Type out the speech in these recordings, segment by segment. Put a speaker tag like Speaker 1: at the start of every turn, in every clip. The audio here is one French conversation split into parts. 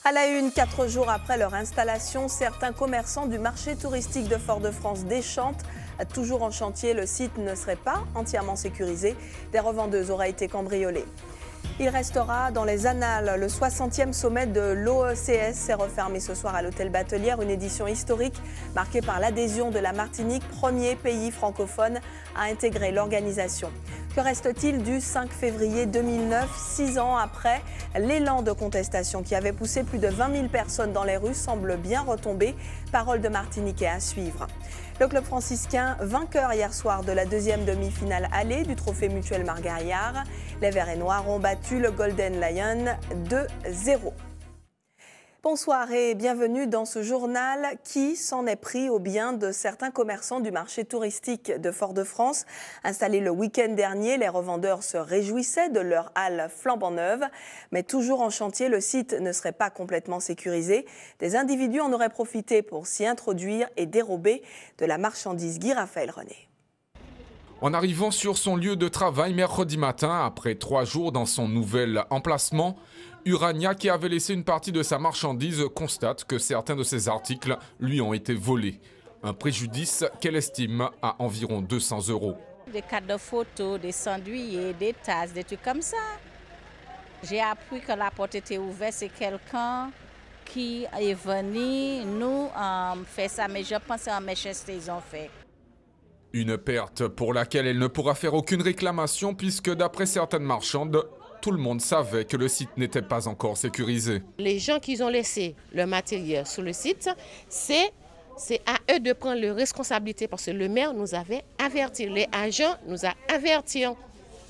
Speaker 1: À la une, 4 jours après leur installation, certains commerçants du marché touristique de Fort-de-France déchantent. Toujours en chantier, le site ne serait pas entièrement sécurisé. Des revendeuses auraient été cambriolées. Il restera dans les annales. Le 60e sommet de l'OECS s'est refermé ce soir à l'hôtel Batelière, une édition historique marquée par l'adhésion de la Martinique, premier pays francophone à intégrer l'organisation. Que reste-t-il du 5 février 2009, 6 ans après? L'élan de contestation qui avait poussé plus de 20 000 personnes dans les rues semble bien retomber. Parole de Martiniquais à suivre. Le club franciscain, vainqueur hier soir de la deuxième demi-finale allée du trophée mutuel Margaillard. Les Verts et Noirs ont battu le Golden Lion 2-0. Bonsoir et bienvenue dans ce journal qui s'en est pris au bien de certains commerçants du marché touristique de Fort-de-France. Installés le week-end dernier, les revendeurs se réjouissaient de leur halle flambant neuve. Mais toujours en chantier, le site ne serait pas complètement sécurisé. Des individus en auraient profité pour s'y introduire et dérober de la marchandise. Guy Raphaël René.
Speaker 2: En arrivant sur son lieu de travail mercredi matin, après 3 jours dans son nouvel emplacement, Urania, qui avait laissé une partie de sa marchandise, constate que certains de ses articles lui ont été volés. Un préjudice qu'elle estime à environ 200 €.
Speaker 3: Des cartes de photos, des sandwichs, des tasses, des trucs comme ça. J'ai appris que la porte était ouverte, c'est quelqu'un qui est venu nous faire ça, mais je pense qu'en Manchester ils ont fait.
Speaker 2: Une perte pour laquelle elle ne pourra faire aucune réclamation puisque d'après certaines marchandes, tout le monde savait que le site n'était pas encore sécurisé.
Speaker 4: Les gens qui ont laissé le matériel sur le site, c'est à eux de prendre leurs responsabilités parce que le maire nous avait avertis, les agents nous ont avertis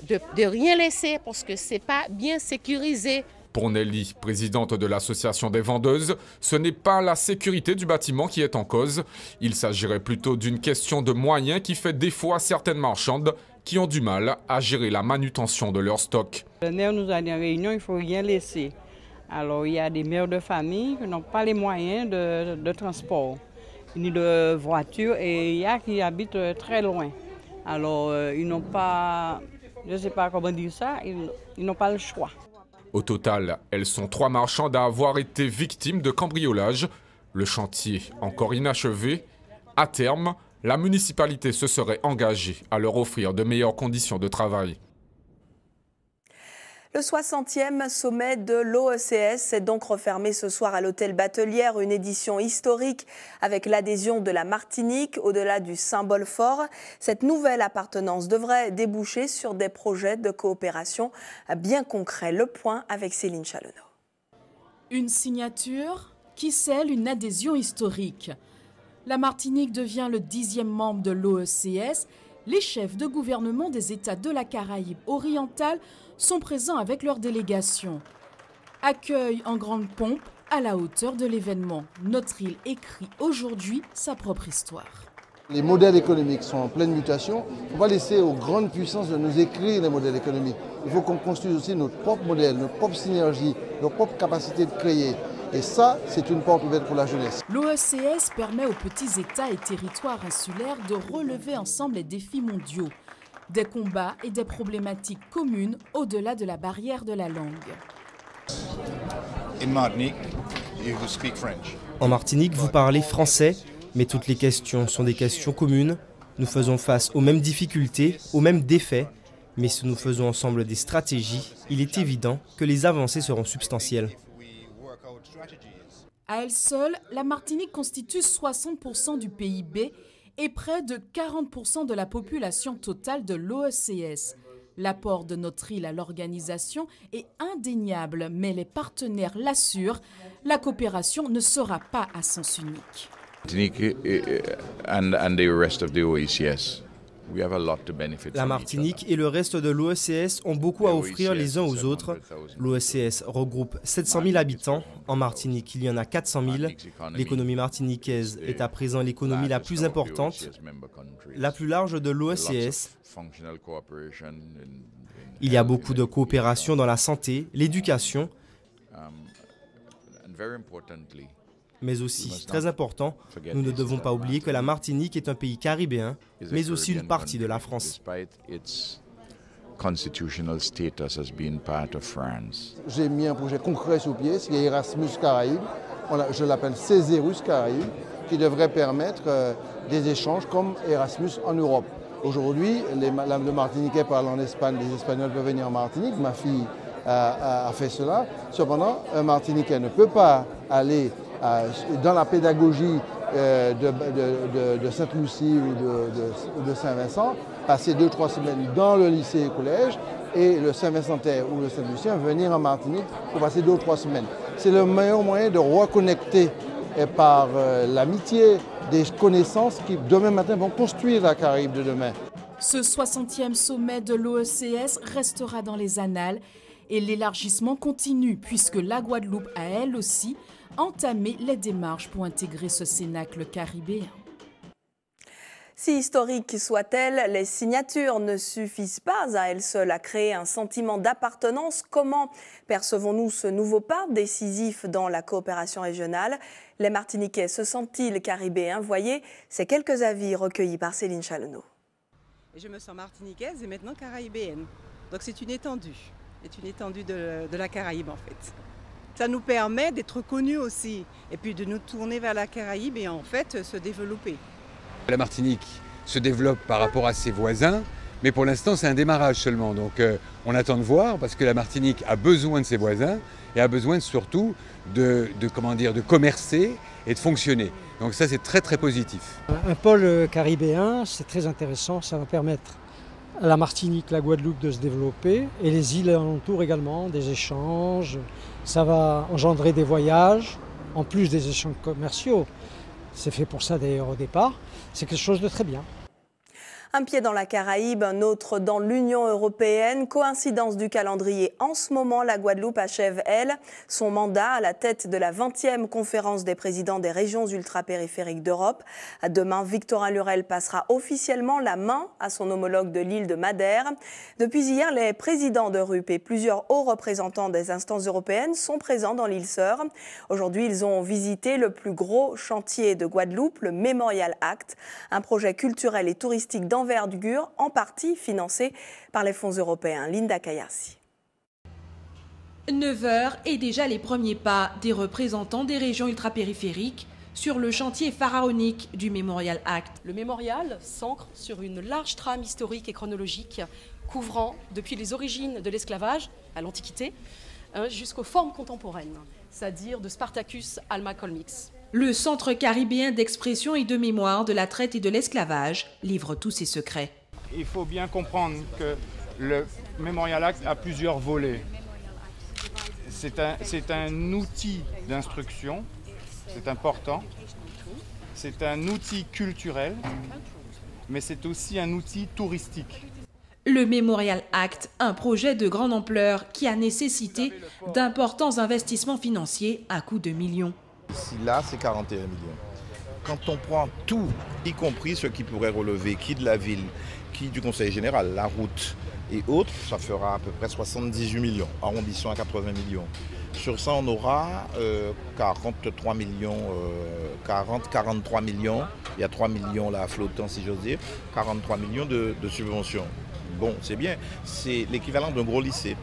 Speaker 4: de rien laisser parce que ce n'est pas bien sécurisé.
Speaker 2: Pour Nelly, présidente de l'association des vendeuses, ce n'est pas la sécurité du bâtiment qui est en cause. Il s'agirait plutôt d'une question de moyens qui fait défaut à certaines marchandes qui ont du mal à gérer la manutention de leur stock.
Speaker 5: Le maire nous a dit en réunion, il ne faut rien laisser. Alors il y a des mères de famille qui n'ont pas les moyens de transport, ni de voiture, et il y a qui habitent très loin. Alors ils n'ont pas, je ne sais pas comment dire ça, ils n'ont pas le choix.
Speaker 2: Au total, elles sont 3 marchandes à avoir été victimes de cambriolage. Le chantier encore inachevé. À terme, la municipalité se serait engagée à leur offrir de meilleures conditions de travail.
Speaker 1: Le 60e sommet de l'OECS s'est donc refermé ce soir à l'hôtel Batelière, une édition historique avec l'adhésion de la Martinique au-delà du symbole fort. Cette nouvelle appartenance devrait déboucher sur des projets de coopération bien concrets. Le point avec Céline Chalonneau.
Speaker 6: Une signature qui scelle une adhésion historique. La Martinique devient le 10e membre de l'OECS. Les chefs de gouvernement des États de la Caraïbe orientale sont présents avec leur délégation. Accueil en grande pompe à la hauteur de l'événement. Notre île écrit aujourd'hui sa propre histoire.
Speaker 7: Les modèles économiques sont en pleine mutation. Il ne faut pas laisser aux grandes puissances de nous écrire les modèles économiques. Il faut qu'on construise aussi notre propre modèle, notre propre synergie, notre propre capacité de créer. Et ça, c'est une porte ouverte pour la jeunesse.
Speaker 6: L'OECS permet aux petits États et territoires insulaires de relever ensemble les défis mondiaux, des combats et des problématiques communes au-delà de la barrière de la langue.
Speaker 8: En Martinique, vous parlez français, mais toutes les questions sont des questions communes. Nous faisons face aux mêmes difficultés, aux mêmes défis, mais si nous faisons ensemble des stratégies, il est évident que les avancées seront substantielles.
Speaker 6: À elle seule, la Martinique constitue 60% du PIB et près de 40% de la population totale de l'OECS. L'apport de notre île à l'organisation est indéniable, mais les partenaires l'assurent, la coopération ne sera pas à sens unique.
Speaker 8: La Martinique et le reste de l'OECS ont beaucoup à offrir les uns aux autres. L'OECS regroupe 700 000 habitants. En Martinique, il y en a 400 000. L'économie martiniquaise est à présent l'économie la plus importante, la plus large de l'OECS. Il y a beaucoup de coopération dans la santé, l'éducation, mais aussi, très important, nous ne devons pas oublier que la Martinique est un pays caribéen, mais aussi une partie de la France.
Speaker 9: constitutional status as being part of France.
Speaker 7: J'ai mis un projet concret sur pied, c'est Erasmus Caraïbes. Je l'appelle Césairus Caraïbes, qui devrait permettre des échanges comme Erasmus en Europe. Aujourd'hui, les Martiniquais parlent en Espagne, les Espagnols peuvent venir en Martinique. Ma fille a fait cela. Cependant, un Martiniquais ne peut pas aller dans la pédagogie de Sainte-Lucie ou de Saint-Vincent, passer 2-3 semaines dans le lycée et collège, et le Saint-Vincentaire ou le Saint-Lucien venir en Martinique pour passer 2 ou 3 semaines. C'est le meilleur moyen de reconnecter par l'amitié des connaissances qui demain matin vont construire la Caraïbe de demain.
Speaker 6: Ce 60e sommet de l'OECS restera dans les annales et l'élargissement continue puisque la Guadeloupe a elle aussi entamé les démarches pour intégrer ce cénacle caribéen.
Speaker 1: Si historiques soient-elles, les signatures ne suffisent pas à elles seules à créer un sentiment d'appartenance. Comment percevons-nous ce nouveau pas décisif dans la coopération régionale? Les Martiniquais se sentent-ils caribéens? Voyez ces quelques avis recueillis par Céline Chalonneau.
Speaker 10: Je me sens martiniquaise et maintenant caraïbéenne. Donc c'est une étendue de la Caraïbe en fait. Ça nous permet d'être connus aussi et puis de nous tourner vers la Caraïbe et en fait se développer.
Speaker 11: La Martinique se développe par rapport à ses voisins, mais pour l'instant c'est un démarrage seulement. Donc on attend de voir parce que la Martinique a besoin de ses voisins et a besoin surtout de commercer et de fonctionner. Donc ça c'est très très positif.
Speaker 12: Un pôle caribéen, c'est très intéressant, ça va permettre à la Martinique, la Guadeloupe de se développer et les îles alentours également, des échanges. Ça va engendrer des voyages, en plus des échanges commerciaux. C'est fait pour ça d'ailleurs au départ. C'est quelque chose de très bien.
Speaker 1: Un pied dans la Caraïbe, un autre dans l'Union européenne. Coïncidence du calendrier. En ce moment, la Guadeloupe achève, elle, son mandat à la tête de la 20e conférence des présidents des régions ultrapériphériques d'Europe. Demain, Victorin Lurel passera officiellement la main à son homologue de l'île de Madère. Depuis hier, les présidents de RUP et plusieurs hauts représentants des instances européennes sont présents dans l'île sœur. Aujourd'hui, ils ont visité le plus gros chantier de Guadeloupe, le Memorial Act, un projet culturel et touristique d'envergure, en partie financé par les fonds européens. Linda Kayassi.
Speaker 13: 9h et déjà les premiers pas des représentants des régions ultrapériphériques sur le chantier pharaonique du Memorial Act.
Speaker 14: Le mémorial s'ancre sur une large trame historique et chronologique couvrant depuis les origines de l'esclavage à l'Antiquité jusqu'aux formes contemporaines, c'est-à-dire de Spartacus à Malcolm X.
Speaker 13: Le Centre caribéen d'expression et de mémoire de la traite et de l'esclavage livre tous ses secrets.
Speaker 15: Il faut bien comprendre que le Memorial Act a plusieurs volets. C'est un outil d'instruction, c'est important. C'est un outil culturel, mais c'est aussi un outil touristique.
Speaker 13: Le Memorial Act, un projet de grande ampleur qui a nécessité d'importants investissements financiers à coût de millions.
Speaker 16: Ici, là, c'est 41 millions. Quand on prend tout, y compris ce qui pourrait relever, qui de la ville, qui du conseil général, la route et autres, ça fera à peu près 78 millions, arrondissons à 80 millions. Sur ça, on aura 43 millions, 43 millions, il y a 3 millions là flottant si j'ose dire, 43 millions de subventions. Bon, c'est bien, c'est l'équivalent d'un gros lycée.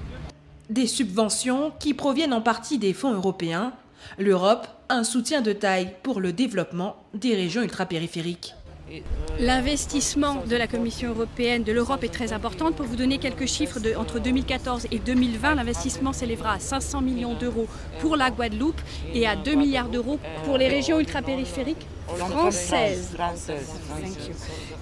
Speaker 13: Des subventions qui proviennent en partie des fonds européens. L'Europe, un soutien de taille pour le développement des régions ultrapériphériques.
Speaker 17: L'investissement de la Commission européenne, de l'Europe est très important. Pour vous donner quelques chiffres, entre 2014 et 2020, l'investissement s'élèvera à 500 millions d'euros pour la Guadeloupe et à 2 milliards d'euros pour les régions ultrapériphériques françaises.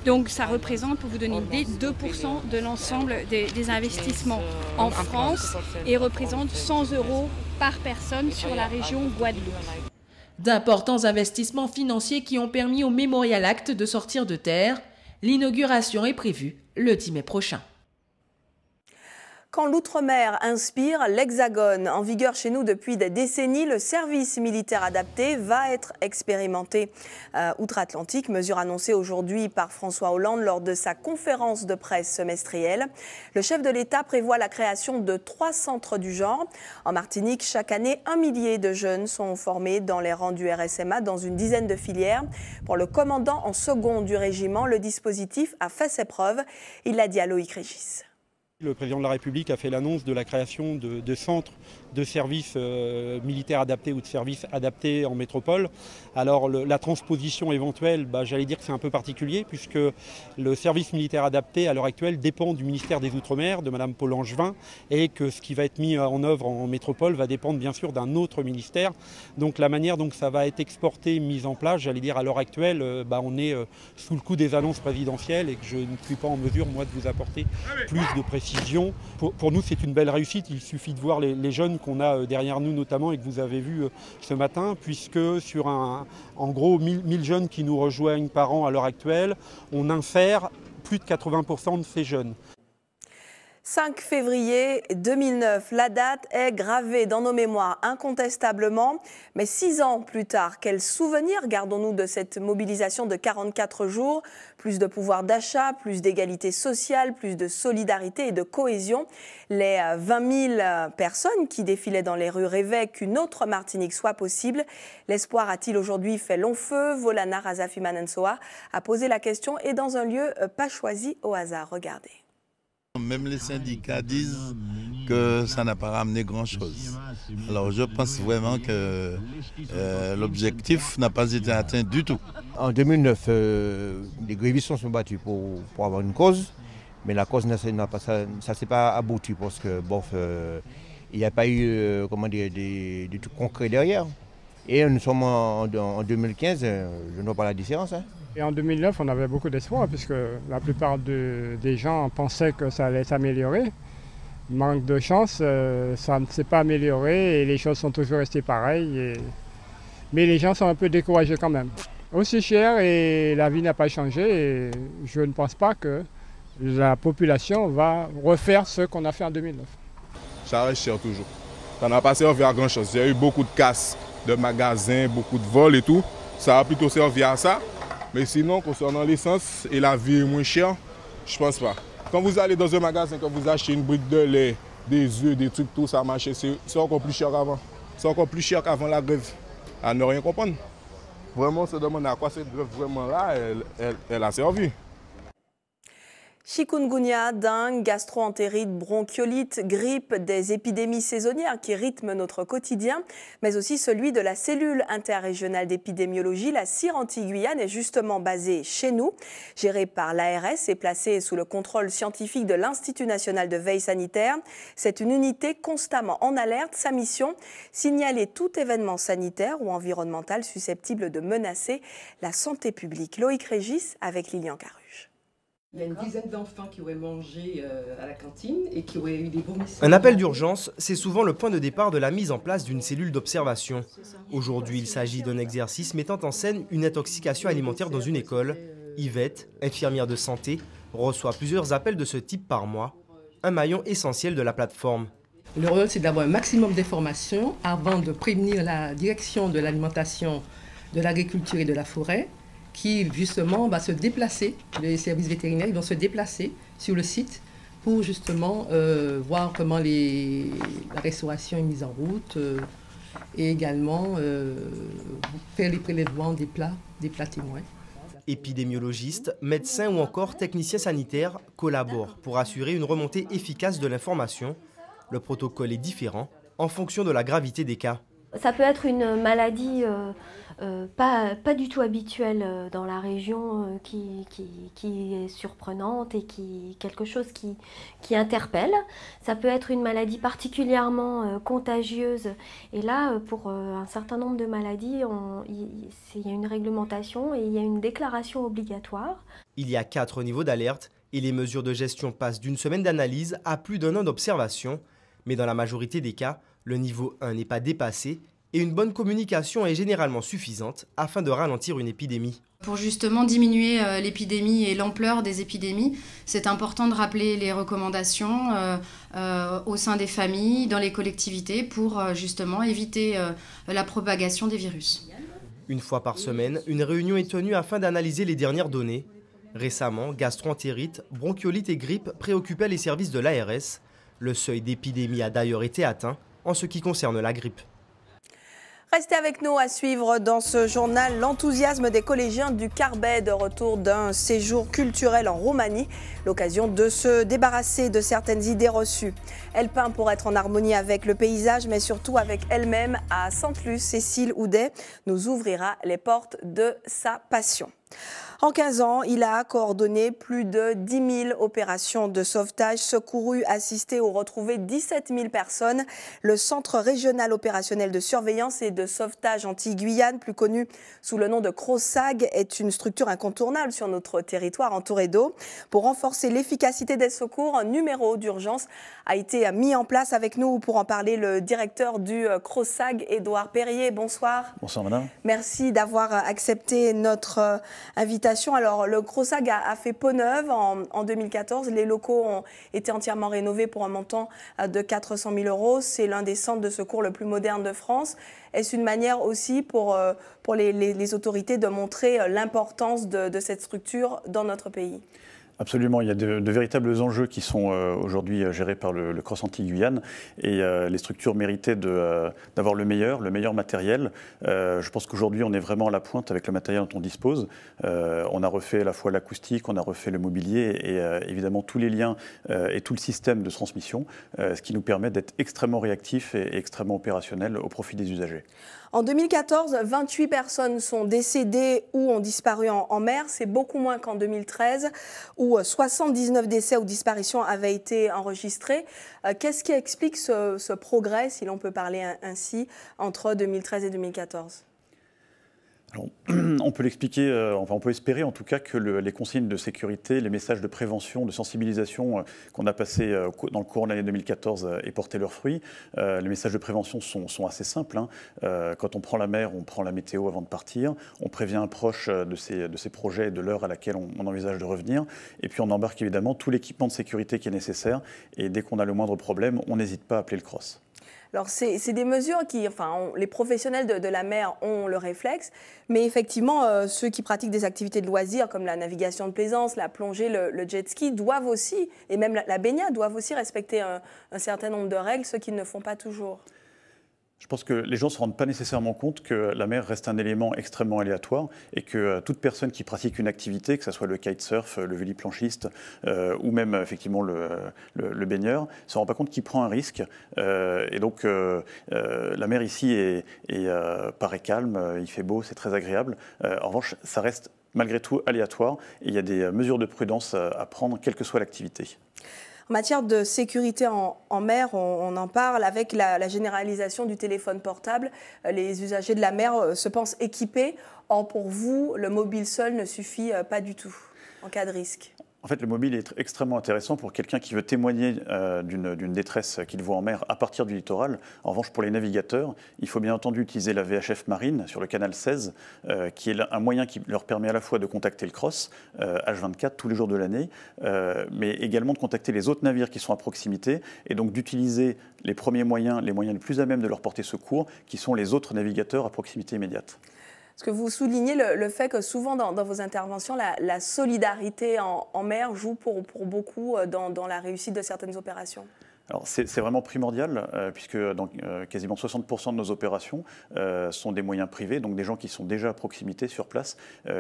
Speaker 17: Donc ça représente, pour vous donner une idée, 2% de l'ensemble des investissements en France et représente 100 € par personne sur la région Guadeloupe.
Speaker 13: D'importants investissements financiers qui ont permis au Memorial Act de sortir de terre. L'inauguration est prévue le 10 mai prochain.
Speaker 1: Quand l'outre-mer inspire, l'Hexagone, en vigueur chez nous depuis des décennies, le service militaire adapté va être expérimenté outre-Atlantique. Mesure annoncée aujourd'hui par François Hollande lors de sa conférence de presse semestrielle. Le chef de l'État prévoit la création de 3 centres du genre. En Martinique, chaque année, 1 millier de jeunes sont formés dans les rangs du RSMA dans une dizaine de filières. Pour le commandant en second du régiment, le dispositif a fait ses preuves. Il l'a dit à Loïc Régis.
Speaker 18: Le président de la République a fait l'annonce de la création de centres de services militaires adaptés ou de services adaptés en métropole. Alors la transposition éventuelle, j'allais dire que c'est un peu particulier puisque le service militaire adapté à l'heure actuelle dépend du ministère des Outre-mer, de Mme Paul Angevin, et que ce qui va être mis en œuvre en métropole va dépendre bien sûr d'un autre ministère. Donc la manière dont ça va être exporté, mis en place, j'allais dire à l'heure actuelle, on est sous le coup des annonces présidentielles et que je ne suis pas en mesure, moi, de vous apporter plus de précision. Pour nous, c'est une belle réussite. Il suffit de voir les jeunes qu'on a derrière nous notamment et que vous avez vus ce matin, puisque sur en gros 1000 jeunes qui nous rejoignent par an à l'heure actuelle, on insère plus de 80% de ces jeunes.
Speaker 1: 5 février 2009, la date est gravée dans nos mémoires incontestablement. Mais 6 ans plus tard, quel souvenir gardons-nous de cette mobilisation de 44 jours? Plus de pouvoir d'achat, plus d'égalité sociale, plus de solidarité et de cohésion. Les 20 000 personnes qui défilaient dans les rues rêvaient qu'une autre Martinique soit possible. L'espoir a-t-il aujourd'hui fait long feu? Volana Razafimanensoa a posé la question et dans un lieu pas choisi au hasard. Regardez.
Speaker 19: Même les syndicats disent que ça n'a pas ramené grand-chose. Alors je pense vraiment que l'objectif n'a pas été atteint du tout.
Speaker 20: En 2009, les grévistes sont battus pour avoir une cause, mais la cause ça s'est pas abouti parce que il n'y a pas eu des trucs concrets derrière. Et nous sommes en 2015, je ne vois pas la différence. Hein.
Speaker 21: Et en 2009, on avait beaucoup d'espoir puisque la plupart des gens pensaient que ça allait s'améliorer. Manque de chance, ça ne s'est pas amélioré et les choses sont toujours restées pareilles. Mais les gens sont un peu découragés quand même. Aussi cher et la vie n'a pas changé et je ne pense pas que la population va refaire ce qu'on a fait en 2009.
Speaker 22: Ça reste cher toujours. Ça n'a pas servi à grand chose. Il y a eu beaucoup de casses de magasins, beaucoup de vols et tout. Ça a plutôt servi à ça. Mais sinon, concernant l'essence et la vie est moins chère, je pense pas. Quand vous allez dans un magasin, quand vous achetez une brique de lait, des œufs, des trucs, tout ça marche, c'est encore plus cher qu'avant. C'est encore plus cher qu'avant la grève. À ne rien comprendre. Vraiment, on se demande à quoi cette grève vraiment là, elle a servi.
Speaker 1: Chikungunya, dengue, gastro-entérite, bronchiolite, grippe, des épidémies saisonnières qui rythment notre quotidien, mais aussi celui de la cellule interrégionale d'épidémiologie. La CIR Antilles-Guyane est justement basée chez nous, gérée par l'ARS et placée sous le contrôle scientifique de l'Institut national de veille sanitaire. C'est une unité constamment en alerte. Sa mission, signaler tout événement sanitaire ou environnemental susceptible de menacer la santé publique. Loïc Régis avec Lilian Caruge.
Speaker 23: Il y a une dizaine d'enfants qui auraient mangé à la cantine et qui auraient eu des vomissements.
Speaker 8: Un appel d'urgence, c'est souvent le point de départ de la mise en place d'une cellule d'observation. Aujourd'hui, il s'agit d'un exercice mettant en scène une intoxication alimentaire dans une école. Yvette, infirmière de santé, reçoit plusieurs appels de ce type par mois, un maillon essentiel de la plateforme.
Speaker 23: Le rôle, c'est d'avoir un maximum d'informations avant de prévenir la direction de l'alimentation, de l'agriculture et de la forêt, qui justement va se déplacer, les services vétérinaires ils vont se déplacer sur le site pour justement voir comment la restauration est mise en route et également faire les prélèvements des plats témoins.
Speaker 8: Épidémiologistes, médecins ou encore techniciens sanitaires collaborent pour assurer une remontée efficace de l'information. Le protocole est différent en fonction de la gravité des cas.
Speaker 24: Ça peut être une maladie pas du tout habituelle dans la région qui est surprenante et quelque chose qui interpelle. Ça peut être une maladie particulièrement contagieuse. Et là, pour un certain nombre de maladies, il y a une réglementation et il y a une déclaration obligatoire.
Speaker 8: Il y a 4 niveaux d'alerte et les mesures de gestion passent d'une semaine d'analyse à plus d'un an d'observation. Mais dans la majorité des cas, le niveau 1 n'est pas dépassé et une bonne communication est généralement suffisante afin de ralentir une épidémie.
Speaker 25: Pour justement diminuer l'épidémie et l'ampleur des épidémies, c'est important de rappeler les recommandations au sein des familles, dans les collectivités, pour justement éviter la propagation des virus.
Speaker 8: Une fois par semaine, une réunion est tenue afin d'analyser les dernières données. Récemment, gastro-entérite, bronchiolite et grippe préoccupaient les services de l'ARS. Le seuil d'épidémie a d'ailleurs été atteint en ce qui concerne la grippe.
Speaker 1: Restez avec nous à suivre dans ce journal l'enthousiasme des collégiens du Carbet de retour d'un séjour culturel en Roumanie, l'occasion de se débarrasser de certaines idées reçues. Elle peint pour être en harmonie avec le paysage, mais surtout avec elle-même. À Sainte-Luce, Cécile Houdet nous ouvrira les portes de sa passion. En 15 ans, il a coordonné plus de 10 000 opérations de sauvetage, secouru, assisté ou retrouvé 17 000 personnes. Le Centre régional opérationnel de surveillance et de sauvetage Antilles-Guyane, plus connu sous le nom de CROSAG, est une structure incontournable sur notre territoire entouré d'eau. Pour renforcer l'efficacité des secours, un numéro d'urgence a été mis en place. Avec nous pour en parler, le directeur du CROSAG, Édouard Perrier. Bonsoir.
Speaker 2: Bonsoir madame.
Speaker 1: Merci d'avoir accepté notre invitation. Alors, le CROSAG a fait peau neuve en 2014. Les locaux ont été entièrement rénovés pour un montant de 400 000 €. C'est l'un des centres de secours le plus moderne de France. Est-ce une manière aussi pour les autorités de montrer l'importance de cette structure dans notre pays ?
Speaker 2: Absolument, il y a de véritables enjeux qui sont aujourd'hui gérés par le CROSAG Antilles-Guyane et les structures méritaient d'avoir le meilleur matériel. Je pense qu'aujourd'hui on est vraiment à la pointe avec le matériel dont on dispose. On a refait à la fois l'acoustique, on a refait le mobilier et évidemment tous les liens et tout le système de transmission, ce qui nous permet d'être extrêmement réactifs et extrêmement opérationnels au profit des usagers.
Speaker 1: En 2014, 28 personnes sont décédées ou ont disparu en mer. C'est beaucoup moins qu'en 2013, où 79 décès ou disparitions avaient été enregistrés. Qu'est-ce qui explique ce progrès, si l'on peut parler ainsi, entre 2013 et 2014 ?
Speaker 2: Alors, on peut l'expliquer, on peut espérer en tout cas que les consignes de sécurité, les messages de prévention, de sensibilisation qu'on a passés dans le cours de l'année 2014 aient porté leurs fruits. Les messages de prévention sont assez simples. Quand on prend la mer, on prend la météo avant de partir, on prévient un proche de ses projets et de l'heure à laquelle on envisage de revenir. Et puis on embarque évidemment tout l'équipement de sécurité qui est nécessaire. Et dès qu'on a le moindre problème, on n'hésite pas à appeler le CROSS.
Speaker 1: Alors, c'est des mesures qui, les professionnels de la mer ont le réflexe, mais effectivement, ceux qui pratiquent des activités de loisirs comme la navigation de plaisance, la plongée, le jet ski, doivent aussi, et même la baignade, doivent aussi respecter un certain nombre de règles, ceux qui ne le font pas toujours.
Speaker 2: Je pense que les gens ne se rendent pas nécessairement compte que la mer reste un élément extrêmement aléatoire et que toute personne qui pratique une activité, que ce soit le kitesurf, le véliplanchiste ou même effectivement le baigneur, ne se rend pas compte qu'il prend un risque. Et donc la mer ici paraît calme, il fait beau, c'est très agréable. En revanche, ça reste malgré tout aléatoire et il y a des mesures de prudence à prendre, quelle que soit l'activité.
Speaker 1: En matière de sécurité en mer, on en parle avec la généralisation du téléphone portable. Les usagers de la mer se pensent équipés. Or, pour vous, le mobile seul ne suffit pas du tout en cas de risque.
Speaker 2: En fait, le mobile est extrêmement intéressant pour quelqu'un qui veut témoigner d'une détresse qu'il voit en mer à partir du littoral. En revanche, pour les navigateurs, il faut bien entendu utiliser la VHF marine sur le canal 16, qui est un moyen qui leur permet à la fois de contacter le CROSS, H24, tous les jours de l'année, mais également de contacter les autres navires qui sont à proximité, et donc d'utiliser les premiers moyens, les moyens les plus à même de leur porter secours, qui sont les autres navigateurs à proximité immédiate.
Speaker 1: Parce que vous soulignez le fait que souvent dans vos interventions, la solidarité en mer joue pour beaucoup dans la réussite de certaines opérations.
Speaker 2: Alors c'est vraiment primordial puisque quasiment 60% de nos opérations sont des moyens privés, donc des gens qui sont déjà à proximité sur place,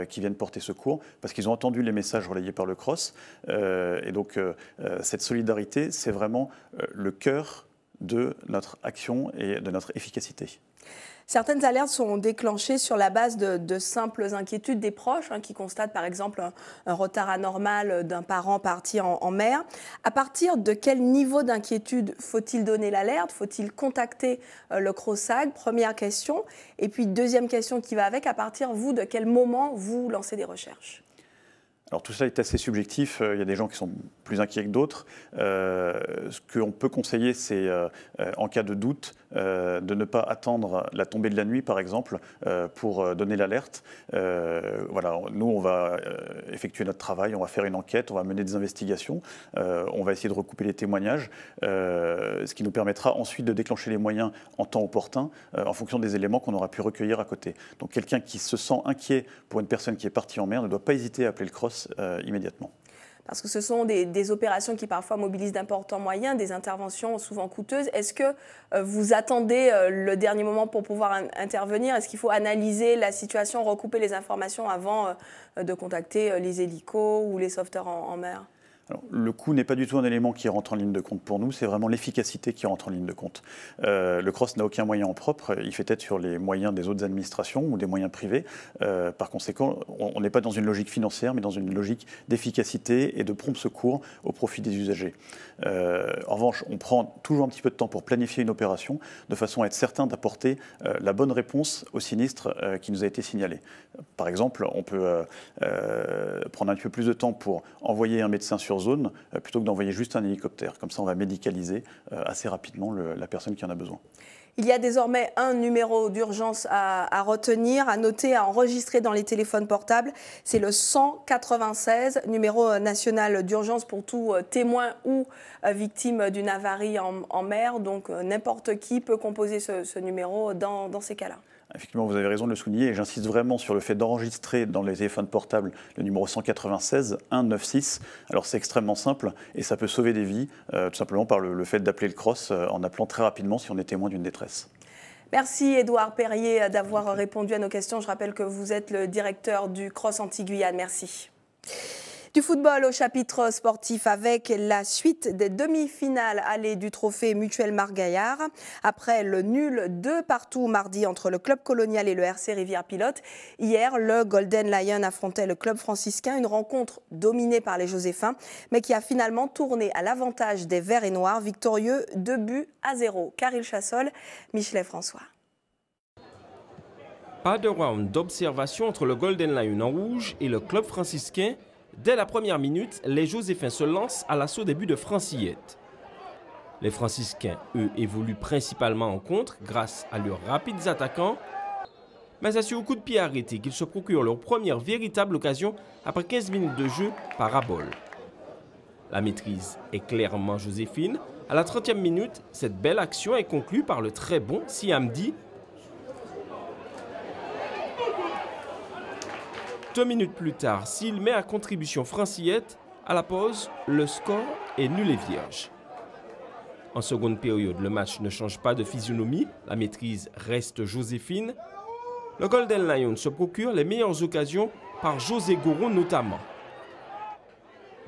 Speaker 2: qui viennent porter secours parce qu'ils ont entendu les messages relayés par le CROSS. Et donc cette solidarité, c'est vraiment le cœur de notre action et de notre efficacité.
Speaker 1: Certaines alertes sont déclenchées sur la base de simples inquiétudes des proches qui constatent par exemple un retard anormal d'un parent parti en mer. À partir de quel niveau d'inquiétude faut-il donner l'alerte? Faut-il contacter le CROSAG? Première question. Et puis deuxième question qui va avec, à partir de quel moment vous lancez des recherches?
Speaker 2: Alors tout ça est assez subjectif, il y a des gens qui sont plus inquiets que d'autres. Ce qu'on peut conseiller, c'est en cas de doute, de ne pas attendre la tombée de la nuit par exemple pour donner l'alerte. Voilà, nous on va effectuer notre travail, on va faire une enquête, on va mener des investigations, on va essayer de recouper les témoignages, ce qui nous permettra ensuite de déclencher les moyens en temps opportun en fonction des éléments qu'on aura pu recueillir à côté. Donc quelqu'un qui se sent inquiet pour une personne qui est partie en mer ne doit pas hésiter à appeler le CROSS immédiatement.
Speaker 1: parce que ce sont des opérations qui parfois mobilisent d'importants moyens, des interventions souvent coûteuses. Est-ce que vous attendez le dernier moment pour pouvoir intervenir? Est-ce qu'il faut analyser la situation, recouper les informations avant de contacter les hélicos ou les sauveteurs en mer?
Speaker 2: Alors, le coût n'est pas du tout un élément qui rentre en ligne de compte pour nous, c'est vraiment l'efficacité qui rentre en ligne de compte. Le CROSS n'a aucun moyen en propre, il fait tête sur les moyens des autres administrations ou des moyens privés. Par conséquent, on n'est pas dans une logique financière, mais dans une logique d'efficacité et de prompt secours au profit des usagers. En revanche, on prend toujours un petit peu de temps pour planifier une opération, de façon à être certain d'apporter la bonne réponse au sinistre qui nous a été signalé. Par exemple, on peut prendre un petit peu plus de temps pour envoyer un médecin sur zone plutôt que d'envoyer juste un hélicoptère. Comme ça, on va médicaliser assez rapidement la personne qui en a besoin.
Speaker 1: Il y a désormais un numéro d'urgence à retenir, à noter, à enregistrer dans les téléphones portables. C'est le 196, numéro national d'urgence pour tout témoin ou victime d'une avarie en mer. Donc n'importe qui peut composer ce numéro dans ces cas-là.
Speaker 2: Effectivement, vous avez raison de le souligner et j'insiste vraiment sur le fait d'enregistrer dans les téléphones portables le numéro 196 196. Alors c'est extrêmement simple et ça peut sauver des vies, tout simplement par le fait d'appeler le CROSS en appelant très rapidement si on est témoin d'une détresse.
Speaker 1: Merci Édouard Perrier d'avoir répondu à nos questions. Je rappelle que vous êtes le directeur du CROSS Antilles-Guyane. Merci. Du football au chapitre sportif avec la suite des demi-finales allées du trophée Mutuel Margaillard. Après le nul 2-2 mardi entre le club colonial et le RC Rivière-Pilote, hier le Golden Lion affrontait le club franciscain, une rencontre dominée par les Joséphins, mais qui a finalement tourné à l'avantage des Verts et Noirs, victorieux 2-0. Caril Chassol, Michelet François.
Speaker 3: Pas de round d'observation entre le Golden Lion en rouge et le club franciscain. Dès la première minute, les Joséphins se lancent à l'assaut des buts de Francillette. Les franciscains, eux, évoluent principalement en contre grâce à leurs rapides attaquants. Mais c'est sur le coup de pied arrêté qu'ils se procurent leur première véritable occasion après 15 minutes de jeu par Abol. La maîtrise est clairement joséphine. À la 30e minute, cette belle action est conclue par le très bon Siamdi. 2 minutes plus tard, s'il met à contribution Francillette, à la pause, le score est nul et vierge. En seconde période, le match ne change pas de physionomie, la maîtrise reste joséphine. Le Golden Lion se procure les meilleures occasions par José Goro notamment.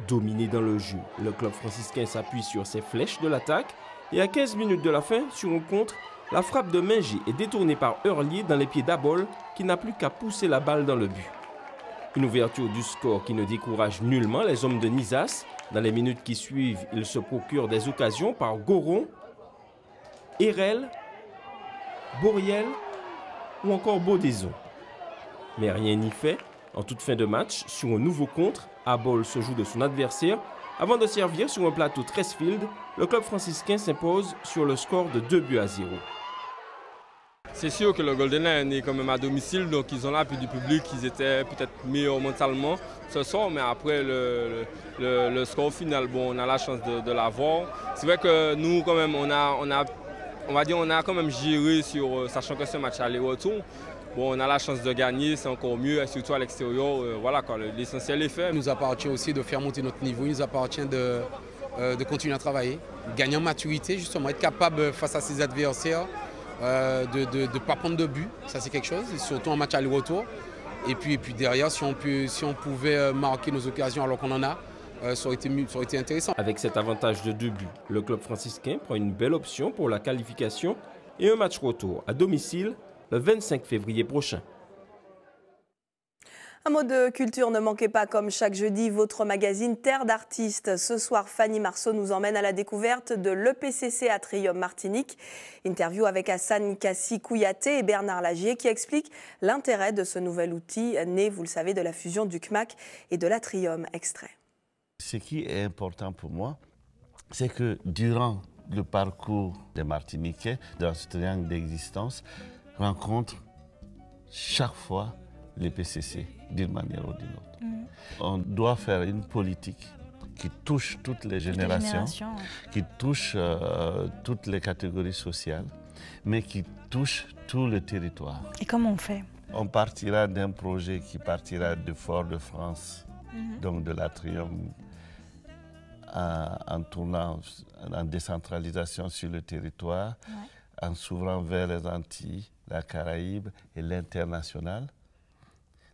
Speaker 3: Dominé dans le jeu, le club franciscain s'appuie sur ses flèches de l'attaque et à 15 minutes de la fin, sur un contre, la frappe de Mingé est détournée par Hurlier dans les pieds d'Abol qui n'a plus qu'à pousser la balle dans le but. Une ouverture du score qui ne décourage nullement les hommes de Nizas. Dans les minutes qui suivent, ils se procurent des occasions par Goron, Erel, Bouriel ou encore Baudaison. Mais rien n'y fait. En toute fin de match, sur un nouveau contre, Abol se joue de son adversaire. Avant de servir sur un plateau Tresfield, le club franciscain s'impose sur le score de 2-0.
Speaker 4: C'est sûr que le Golden Lion est quand même à domicile, donc ils ont l'appui du public, ils étaient peut-être meilleurs mentalement ce soir, mais après le score final, bon, on a la chance de l'avoir. C'est vrai que nous, quand même, on a quand même géré sur, sachant que c'est un match aller-retour. Bon, on a la chance de gagner, c'est encore mieux, et surtout à l'extérieur, voilà, l'essentiel est fait.
Speaker 5: Il nous appartient aussi de faire monter notre niveau, il nous appartient de continuer à travailler, gagner en maturité, justement, être capable face à ses adversaires, de ne pas prendre de but, ça c'est quelque chose, surtout en match aller-retour. Et puis derrière, si on pouvait marquer nos occasions alors qu'on en a, ça aurait été intéressant.
Speaker 3: Avec cet avantage de 2 buts, le club franciscain prend une belle option pour la qualification et un match retour à domicile le 25 février prochain.
Speaker 1: Un mot de culture, ne manquez pas comme chaque jeudi votre magazine Terre d'artistes. Ce soir, Fanny Marceau nous emmène à la découverte de l'EPCC Atrium Martinique. Interview avec Hassan Kassi Kouyaté et Bernard Lagier qui expliquent l'intérêt de ce nouvel outil né, vous le savez, de la fusion du CMAC et de l'Atrium. Extrait.
Speaker 7: Ce qui est important pour moi, c'est que durant le parcours des Martiniquais, dans ce triangle d'existence, rencontre chaque fois l'EPCC d'une manière ou d'une autre. On doit faire une politique qui touche toutes les générations, qui touche toutes les catégories sociales, mais qui touche tout le territoire.
Speaker 9: Et comment on fait?
Speaker 7: On partira d'un projet qui partira de Fort-de-France, donc de l'Atrium, en tournant en décentralisation sur le territoire, en s'ouvrant vers les Antilles, la Caraïbe et l'international,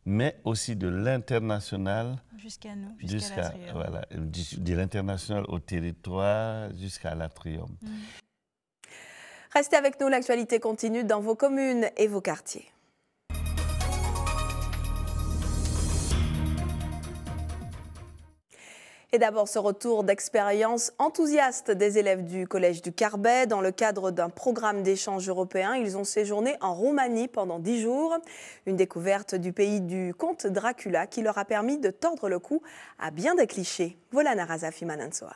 Speaker 7: mais aussi de l'international
Speaker 6: jusqu'à nous, jusqu'à l'Atrium.
Speaker 7: Voilà, de l'international au territoire jusqu'à l'Atrium.
Speaker 1: Restez avec nous, l'actualité continue dans vos communes et vos quartiers. Et d'abord, ce retour d'expérience enthousiaste des élèves du collège du Carbet. Dans le cadre d'un programme d'échange européen, ils ont séjourné en Roumanie pendant 10 jours. Une découverte du pays du comte Dracula qui leur a permis de tordre le cou à bien des clichés. Voilà Narazafi Manansoa.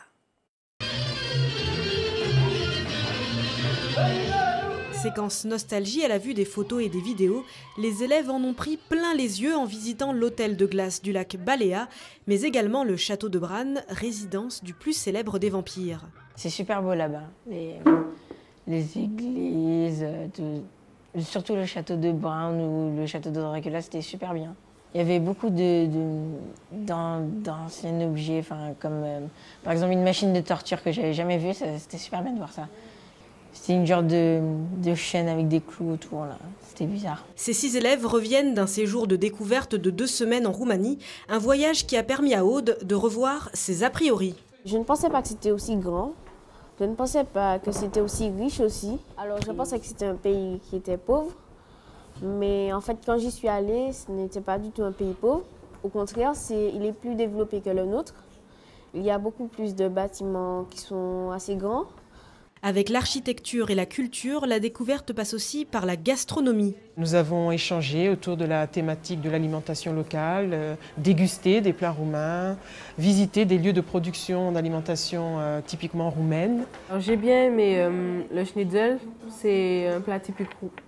Speaker 9: Séquence nostalgie à la vue des photos et des vidéos, les élèves en ont pris plein les yeux en visitant l'hôtel de glace du lac Baléa, mais également le château de Bran, résidence du plus célèbre des vampires.
Speaker 10: C'est super beau là-bas, les églises, surtout le château de Bran ou le château de Dracula, c'était super bien. Il y avait beaucoup d'anciens objets, comme par exemple une machine de torture que j'avais jamais vue, c'était super bien de voir ça. C'était une genre de chaîne avec des clous autour, là. C'était bizarre.
Speaker 9: Ces 6 élèves reviennent d'un séjour de découverte de 2 semaines en Roumanie, un voyage qui a permis à Aude de revoir ses a priori.
Speaker 11: Je ne pensais pas que c'était aussi grand, je ne pensais pas que c'était aussi riche aussi. Alors je pensais que c'était un pays qui était pauvre, mais en fait quand j'y suis allée, ce n'était pas du tout un pays pauvre. Au contraire, il est plus développé que le nôtre. Il y a beaucoup plus de bâtiments qui sont assez grands.
Speaker 9: Avec l'architecture et la culture, la découverte passe aussi par la gastronomie.
Speaker 12: Nous avons échangé autour de la thématique de l'alimentation locale, dégusté des plats roumains, visité des lieux de production d'alimentation typiquement roumaine.
Speaker 26: J'ai bien aimé le schnitzel, c'est un plat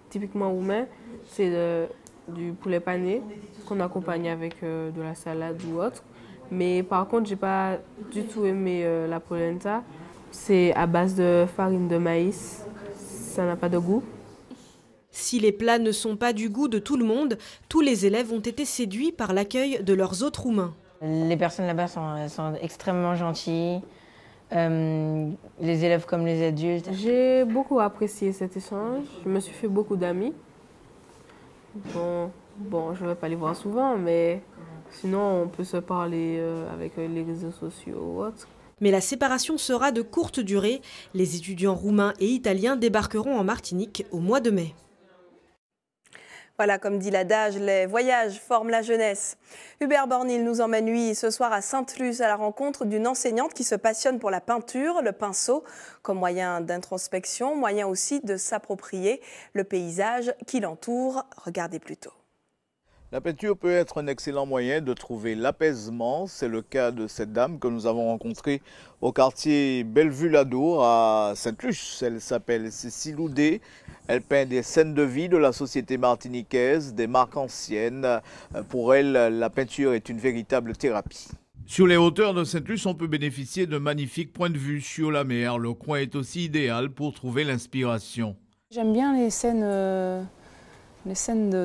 Speaker 26: typiquement roumain, c'est du poulet pané qu'on accompagne avec de la salade ou autre. Mais par contre, j'ai pas du tout aimé la polenta. C'est à base de farine de maïs, ça n'a pas de goût.
Speaker 9: Si les plats ne sont pas du goût de tout le monde, tous les élèves ont été séduits par l'accueil de leurs hôtes roumains.
Speaker 10: Les personnes là-bas sont extrêmement gentilles, les élèves comme les adultes.
Speaker 26: J'ai beaucoup apprécié cet échange, je me suis fait beaucoup d'amis. Bon, je ne vais pas les voir souvent, mais sinon on peut se parler avec les réseaux sociaux ou autres.
Speaker 9: Mais la séparation sera de courte durée. Les étudiants roumains et italiens débarqueront en Martinique au mois de mai.
Speaker 1: Voilà, comme dit l'adage, les voyages forment la jeunesse. Hubert Bornil nous emmène, lui, ce soir à Sainte-Luce à la rencontre d'une enseignante qui se passionne pour la peinture, le pinceau, comme moyen d'introspection, moyen aussi de s'approprier le paysage qui l'entoure. Regardez plutôt.
Speaker 27: La peinture peut être un excellent moyen de trouver l'apaisement. C'est le cas de cette dame que nous avons rencontrée au quartier Bellevue-Ladour à Sainte-Luce. Elle s'appelle Cécile Oudé. Elle peint des scènes de vie de la société martiniquaise, des marques anciennes. Pour elle, la peinture est une véritable thérapie.
Speaker 28: Sur les hauteurs de Sainte-Luce, on peut bénéficier de magnifiques points de vue sur la mer. Le coin est aussi idéal pour trouver l'inspiration.
Speaker 29: J'aime bien les scènes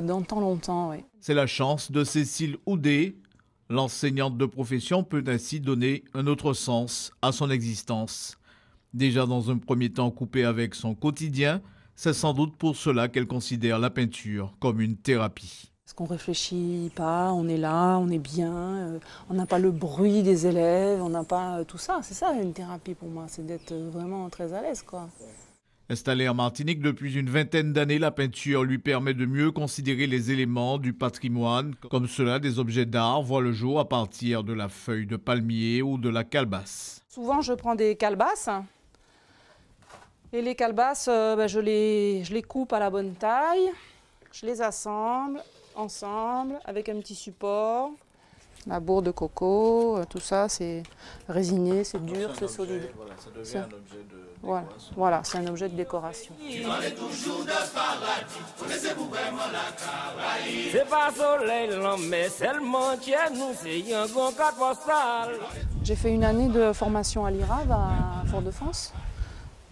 Speaker 29: d'antan longtemps, oui.
Speaker 28: C'est la chance de Cécile Oudé. L'enseignante de profession peut ainsi donner un autre sens à son existence. Déjà dans un premier temps coupée avec son quotidien, c'est sans doute pour cela qu'elle considère la peinture comme une thérapie.
Speaker 29: Parce qu'on ne réfléchit pas, on est là, on est bien, on n'a pas le bruit des élèves, on n'a pas tout ça. C'est ça une thérapie pour moi, c'est d'être vraiment très à l'aise, quoi.
Speaker 28: Installée en Martinique depuis une vingtaine d'années, la peinture lui permet de mieux considérer les éléments du patrimoine, comme cela des objets d'art voient le jour à partir de la feuille de palmier ou de la calebasse.
Speaker 29: Souvent, je prends des calebasses et les calebasses, je les coupe à la bonne taille, je les assemble ensemble avec un petit support. La bourre de coco, tout ça, c'est résiné, c'est dur, c'est solide.
Speaker 28: Voilà, ça devient un objet de décoration.
Speaker 29: Voilà, c'est un objet de décoration. J'ai fait une année de formation à l'IRAV à Fort-de-France.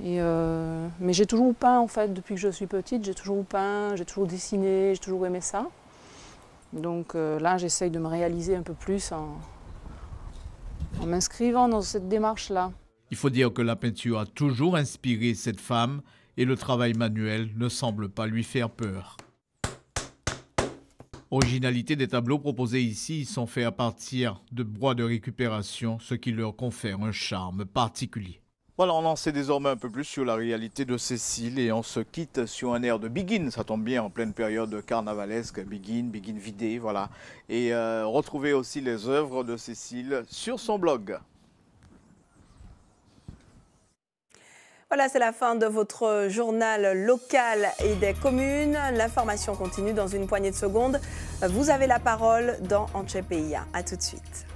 Speaker 29: Mais j'ai toujours peint, en fait, depuis que je suis petite, j'ai toujours peint, j'ai toujours dessiné, j'ai toujours aimé ça. Donc là, j'essaye de me réaliser un peu plus en m'inscrivant dans cette démarche-là.
Speaker 28: Il faut dire que la peinture a toujours inspiré cette femme et le travail manuel ne semble pas lui faire peur. Originalité des tableaux proposés ici, ils sont faits à partir de bois de récupération, ce qui leur confère un charme particulier.
Speaker 27: Voilà, on en sait désormais un peu plus sur la réalité de Cécile et on se quitte sur un air de Begin. Ça tombe bien en pleine période carnavalesque, Begin vidé, voilà. Et retrouvez aussi les œuvres de Cécile sur son blog.
Speaker 1: Voilà, c'est la fin de votre journal local et des communes. L'information continue dans une poignée de secondes. Vous avez la parole dans Antche PIA. A tout de suite.